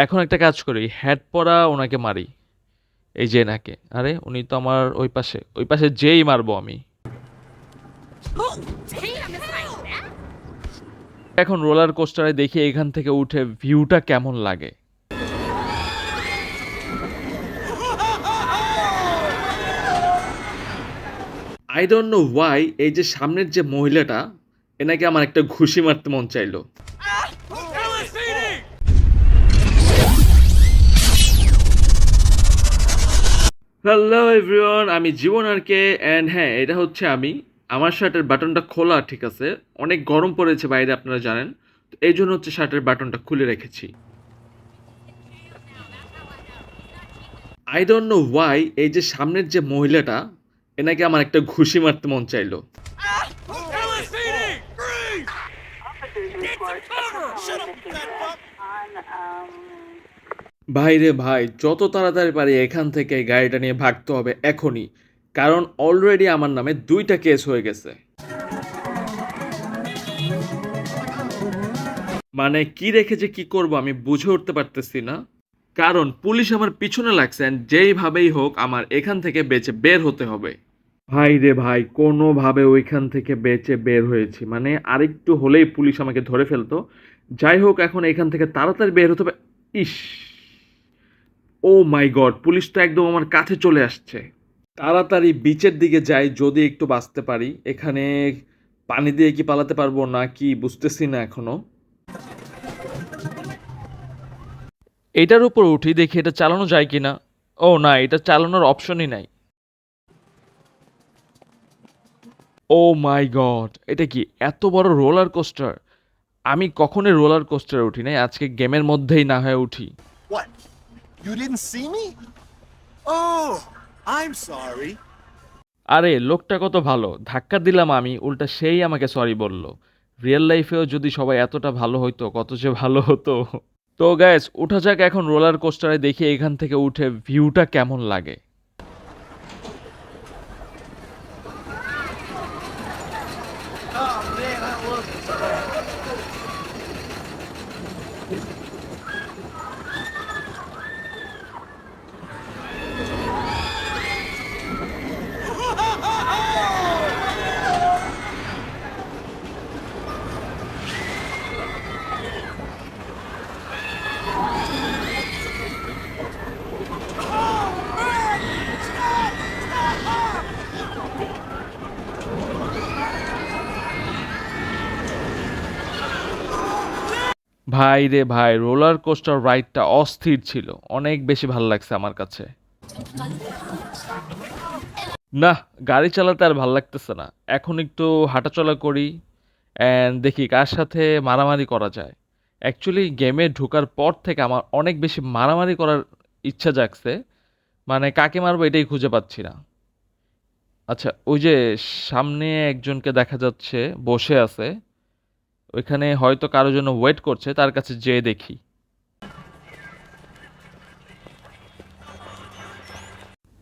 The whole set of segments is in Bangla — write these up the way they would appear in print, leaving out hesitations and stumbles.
এখন একটা কাজ করি, হ্যাট পরা ওনাকে মারি। এই যে এনাকে। আরে উনি তো আমার ওই পাশে যেই মারবো আমি। এখন রোলার কোস্টারে দেখি এখান থেকে উঠে ভিউটা কেমন লাগে। আই ডোন্ট নো ওয়াই এই যে সামনের যে মহিলাটা, এনাকে আমার একটা ঘুষি মারতে মন চাইলো। হ্যালো এভরিওয়ান, আমি জীবন আর কে। অ্যান্ড হ্যাঁ, এটা হচ্ছে আমি। আমার শার্টের বাটনটা খোলা, ঠিক আছে। অনেক গরম পড়েছে বাইরে, আপনারা জানেন। তো এই জন্য হচ্ছে শার্টের বাটনটা খুলে রেখেছি। আই ডোন্ট নো ওয়াই এই যে সামনের যে মহিলাটা, এনাকে আমার একটা ঘুষি মারতে মন চাইলো। ভাই রে ভাই, যত তাড়াতাড়ি পারি এখান থেকে গাড়িটা নিয়ে ভাগতে হবে এখনই। কারণ অলরেডি আমার নামে 2টা কেস হয়ে গেছে। মানে কি রেখে যে কি করব আমি বুঝে উঠতে পারতেছি না। কারণ পুলিশ আমার পিছনে লাগছে and যেইভাবেই হোক আমার এখান থেকে বেঁচে বের হতে হবে। ভাই রে ভাই, কোনোভাবে ওইখান থেকে বেঁচে বের হয়েছি, মানে আরেকটু হলেই পুলিশ আমাকে ধরে ফেলতো। যাই হোক, এখন এখান থেকে তাড়াতাড়ি বের হতে হবে। ইস, ও মাই গড, পুলিশ তো একদম আমার কাছে চলে আসছে। তাড়াতাড়ি বিচের দিকে যাই, যদি একটু বাঁচতে পারি। এখানে পানি দিয়ে কি পালাতে পারবো না কি বুঝতেছি না এখনো। এটার উপর উঠি, দেখি এটা চালানো যায় কিনা। ও না, এটা চালানোর অপশনই নাই। ও মাই গড, এটা কি এত বড় রোলার কোস্টার! আমি কখনোই রোলার কোস্টারে উঠি নাই, আজকে গেমের মধ্যেই না হয় উঠি। What? You didn't see me? Oh, I'm sorry. আরে লোকটা কত ভালো, ধাক্কা দিলাম আমি, উল্টা সেই আমাকে সরি বলল। রিয়েল লাইফেও যদি সবাই এতটা ভালো হইতো কত যে ভালো হতো। তো গাইস, উঠা যাক এখন রোলার কোস্টারে, দেখি এখান থেকে উঠে ভিউটা কেমন লাগে। ভাই রে ভাই, রোলার কোস্টার রাইডটা অস্থির ছিল, অনেক বেশি ভালো লাগছে আমার কাছে। না, গাড়ি চালাতে আর ভাল লাগতেছে না। এখন একটু হাঁটাচলা করি অ্যান্ড দেখি কার সাথে মারামারি করা যায়। অ্যাকচুয়ালি গেমে ঢোকার পর থেকে আমার অনেক বেশি মারামারি করার ইচ্ছা জাগছে। মানে কাকে মারবো এটাই খুঁজে পাচ্ছি না। আচ্ছা, ওই যে সামনে একজনকে দেখা যাচ্ছে বসে আছে। ওইখানে হয়তো কারো জন্য ওয়েট করছে, তার কাছে যেয়ে দেখি।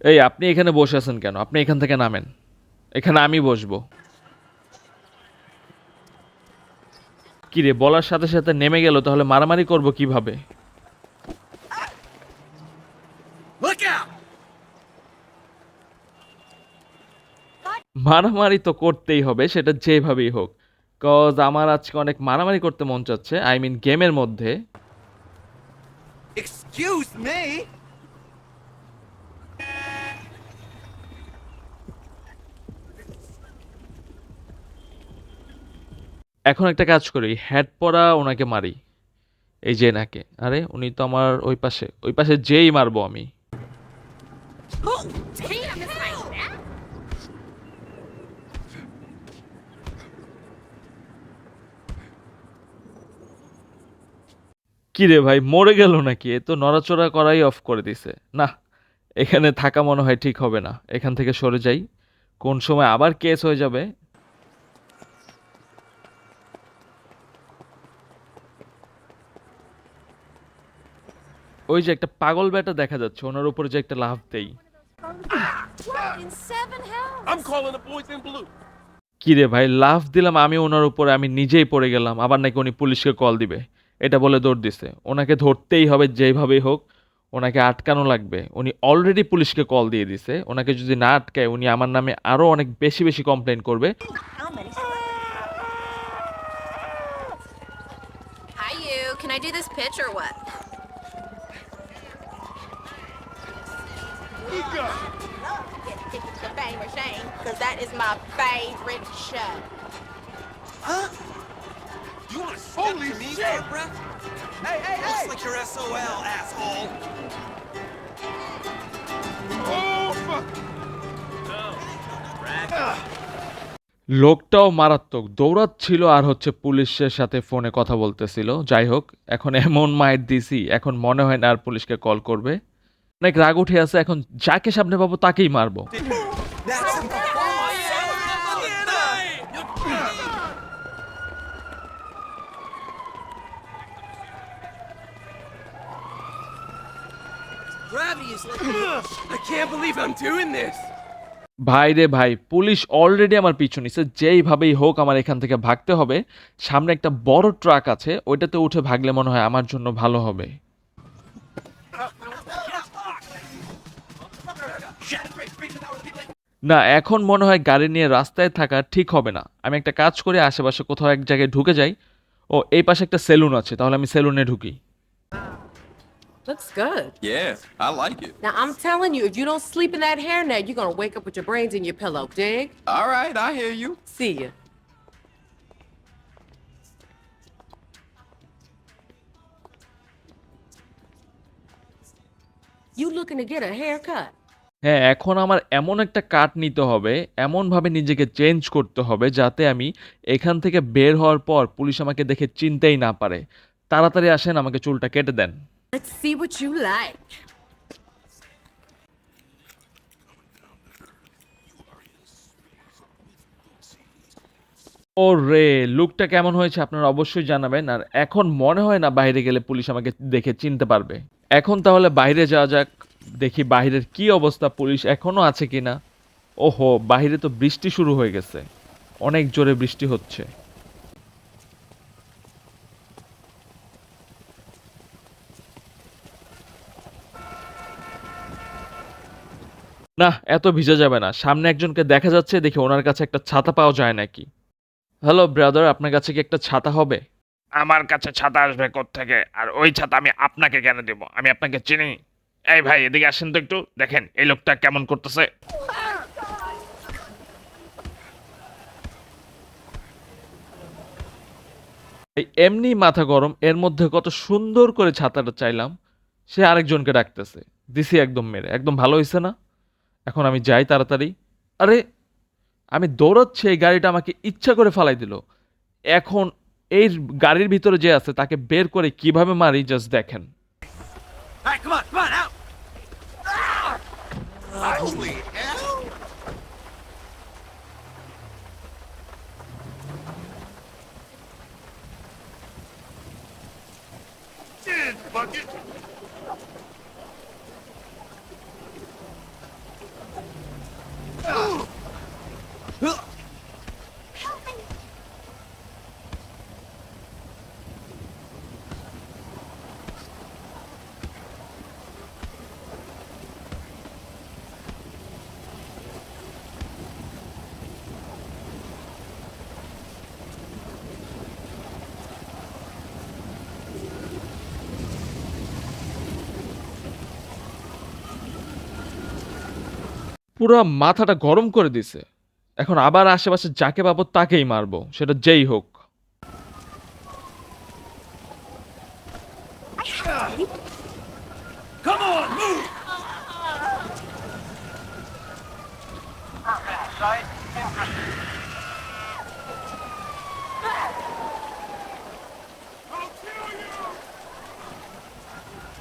এই আপনি এখানে বসে আছেন কেন? আপনি এখান থেকে নামেন। এখানে আমি বসবো। কি রে, বলার সাথে সাথে নেমে গেল, তাহলে মারামারি করব কিভাবে? Look out! মারামারি তো করতেই হবে, সেটা যেভাবেই হোক। কজ আমার আজকে অনেক মারামারি করতে মন চাচ্ছে, আই মিন গেমের মধ্যে। Excuse me? এখন একটা কাজ করি, হ্যাট পরা ওনাকে মারি। এই যে এনাকে। আরে উনি তো আমার ওই পাশে যেই মারবো আমি। কি রে ভাই, মরে গেল নাকি? এ তো নড়াচড়া করাই অফ করে দিছে। না, এখানে থাকা মনে হয় ঠিক হবে না, এখান থেকে সরে যাই। কোন সময় আবার কেস হয়ে যাবে। ওই যে একটা পাগল ব্যাটা দেখা যাচ্ছে, ওনার উপরে যে একটা লাফ দেই। In seven I'm hells. calling the boys in blue. কি রে ভাই, লাফ দিলাম আমি ওনার উপরে, আমি নিজেই পড়ে গেলাম, আবার নাকি উনি পুলিশকে কল দিবে। এটা বলে দৌড় দিছে। ওনাকে ধরতেই হবে যেইভাবেই হোক, ওনাকে আটকানো লাগবে। উনি অলরেডি পুলিশকে কল দিয়ে দিছে। ওনাকে যদি না আটকায় উনি আমার নামে আরো অনেক বেশি বেশি কমপ্লেন করবে। How many? Hi, you. Can I do this pitch or what? Get tickets to Fame or Shame, because that is my favorite show. Huh? You want to step to me for a breath? Hey, hey, hey! Looks like your SOL, asshole. Oh, fuck! লোকটাও মারাত্মক দৌড়াচ্ছিল আর হচ্ছে পুলিশের সাথে ফোনে কথা বলতেছিল। যাই হোক, এখন এমন মাইর দিছি, এখন মনে হয় না আর পুলিশকে কল করবে। অনেক রাগ উঠে আছে, এখন যাকে সামনে পাবো তাকেই মারবো। That's Gravity is like... I can't believe I'm doing this! ভাই রে ভাই, পুলিশ অলরেডি আমার পিছু নিছে। যেইভাবেই হোক আমার এখান থেকে ভাগতে হবে। সামনে একটা বড় ট্রাক আছে, ওইটাতে উঠে ভাগলে মনে হয় আমার জন্য ভালো হবে। না, এখন মনে হয় গাড়ি নিয়ে রাস্তায় থাকা ঠিক হবে না। আমি একটা কাজ করে আশেপাশে কোথাও এক জায়গায় ঢুকে যাই। ও, এই পাশে একটা সেলুন আছে, তাহলে আমি সেলুনে ঢুকি। Looks good. Yeah, I like it. Now I'm telling you, if you don't sleep in that hairnet, you're gonna wake up with your brains in your pillow. Dig? All right, I hear you. See ya. You looking to get a haircut? হ্যাঁ, এখন আমার এমন একটা কাট নিতে হবে, এমনভাবে নিজেকে চেঞ্জ করতে হবে যাতে আমি এখান থেকে বের হওয়ার পর পুলিশ আমাকে দেখে চিনতেই না পারে। তাড়াতাড়ি আসেন, আমাকে চুলটা কেটে দেন। Let's see what you like. ওরে, লুকটা কেমন হয়েছে আপনারা অবশ্যই জানাবেন। আর এখন মনে হয় না বাইরে গেলে পুলিশ আমাকে দেখে চিনতে পারবে। এখন তাহলে বাইরে যাওয়া যাক, দেখি বাইরের কি অবস্থা, পুলিশ এখনো আছে কিনা। ওহো, বাইরে তো বৃষ্টি শুরু হয়ে গেছে, অনেক জোরে বৃষ্টি হচ্ছে। না, এত ভিজা যাবে না। সামনে একজনকে দেখা যাচ্ছে, দেখি ওনার কাছে একটা ছাতা পাওয়া যায় নাকি। হ্যালো ব্রাদার, আপনার কাছে কি একটা ছাতা হবে? আমার কাছে ছাতা আসবে কোত্থেকে? আর ওই ছাতা আমি আপনাকে কেন দেব? আমি আপনাকে চিনি। এই ভাই, এদিকে আসেন তো একটু, দেখেন এই লোকটা কেমন করতেছে। এই এমনি মাথা গরম, এর মধ্যে কত সুন্দর করে ছাতাটা চাইলাম, সে আরেকজনকে ডাকতেছে। দিছি একদম মেরে, একদম ভালো হয়েছে না? এখন আমি যাই তাড়াতাড়ি। আরে, আমি দৌড়াচ্ছি, এই গাড়িটা আমাকে ইচ্ছা করে ফালাই দিল। এখন এই গাড়ির ভিতরে যে আছে তাকে বের করে কিভাবে মারি জাস্ট দেখেন। All right, come on, out! Holy hell! Bucket! পুরো মাথাটা গরম করে দিছে। এখন আবার আশেপাশে যাকে পাবো তাকেই মারবো, সেটা যেই হোক। Come on, move!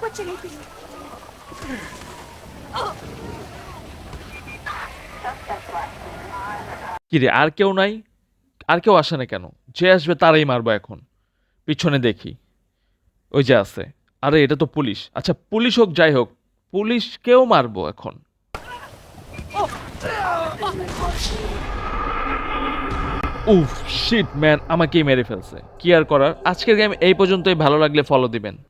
What you need? কিরে, আর কেউ নাই? আর কেউ আসে না কেন? যে আসবে তারাই মারবো এখন। পিছনে দেখি, ওই যে আছে। আরে, এটা তো পুলিশ। আচ্ছা, পুলিশ হোক যাই হোক, পুলিশকেও মারবো এখন। উফ শিট ম্যান, আমাকেই মেরে ফেলছে। কি আর করার, আজকের গেম এই পর্যন্তই। ভালো লাগলে ফলো দিবেন।